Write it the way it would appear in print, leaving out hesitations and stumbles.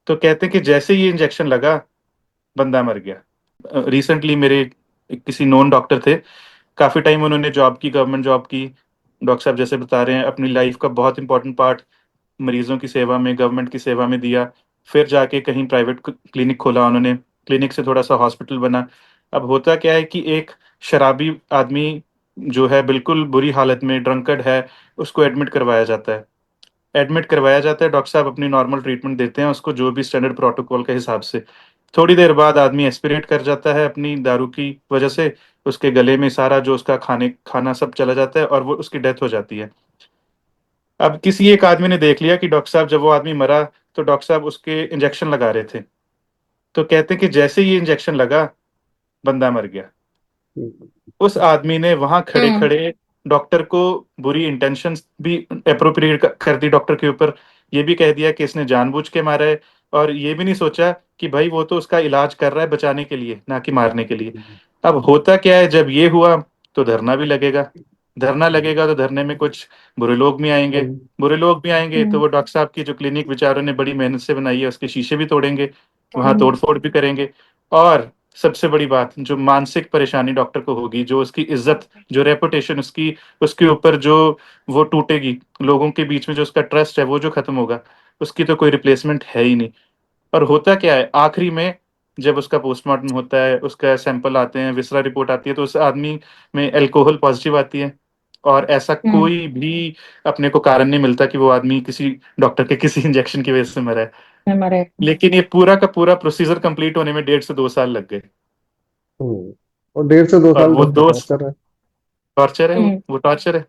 तो कहते हैं कि जैसे ही इंजेक्शन लगा, बंदा मर गया। रिसेंटली मेरे किसी नॉन डॉक्टर थे, काफी टाइम उन्होंने जॉब की, गवर्नमेंट जॉब की। डॉक्टर साहब जैसे बता रहे हैं, अपनी लाइफ का बहुत इंपॉर्टेंट पार्ट मरीजों की सेवा में, गवर्नमेंट की सेवा में दिया। फिर जाके कहीं प्राइवेट क्लिनिक खोला उन्होंने, क्लिनिक से थोड़ा सा हॉस्पिटल बना। अब होता क्या है कि एक शराबी आदमी जो है, बिल्कुल बुरी हालत में ड्रंकर्ड है, उसको एडमिट करवाया जाता है। डॉक्टर साहब अपनी नॉर्मल ट्रीटमेंट देते हैं उसको, जो भी स्टैंडर्ड प्रोटोकॉल के हिसाब से। थोड़ी देर बाद आदमी एस्पिरेट कर जाता है अपनी दारू की वजह से। उसके गले में सारा जो उसका खाने खाना सब चला जाता है और वो उसकी डेथ हो जाती है। अब किसी एक आदमी ने देख लिया कि डॉक्टर साहब, जब वो आदमी मरा तो डॉक्टर साहब उसके इंजेक्शन लगा रहे थे। तो कहते हैं कि जैसे ही इंजेक्शन लगा, बंदा मर गया। उस आदमी ने वहां खड़े हम्म। खड़े डॉक्टर को बुरी इंटेंशंस भी अप्रोप्रिएट कर दी डॉक्टर के ऊपर। ये भी कह दिया कि इसने जानबूझ के मारा है। और ये भी नहीं सोचा कि भाई वो तो उसका इलाज कर रहा है बचाने के लिए, ना कि मारने के लिए। अब होता क्या है, जब ये हुआ तो धरना भी लगेगा। धरना लगेगा तो धरने में कुछ बुरे लोग भी आएंगे। बुरे लोग भी आएंगे तो हम्म। वो डॉक्टर साहब की जो क्लिनिक बेचारों ने बड़ी मेहनत से बनाई है, उसके शीशे भी तोड़ेंगे, वहां हम्म। तोड़ फोड़ भी करेंगे। और सबसे बड़ी बात, जो मानसिक परेशानी डॉक्टर को होगी, जो उसकी इज्जत, जो रेपुटेशन उसकी, उसके ऊपर जो वो टूटेगी, लोगों के बीच में जो उसका ट्रस्ट है वो जो खत्म होगा, उसकी तो कोई रिप्लेसमेंट है ही नहीं। और होता क्या है आखिरी में, जब उसका पोस्टमार्टम होता है, उसका सैंपल आते हैं, विसरा रिपोर्ट आती है, तो उस आदमी में अल्कोहल पॉजिटिव आती है। और ऐसा हम्म। कोई भी अपने को कारण नहीं मिलता कि वो आदमी किसी डॉक्टर के किसी इंजेक्शन की वजह से मरा है। हमारे। लेकिन ये पूरा का पूरा प्रोसीजर कंप्लीट होने में 1.5 से 2 साल लग गए। हम्म। और वो ढंग से दो टॉर्चर है। टॉर्चर है, हम्म। वो टॉर्चर है।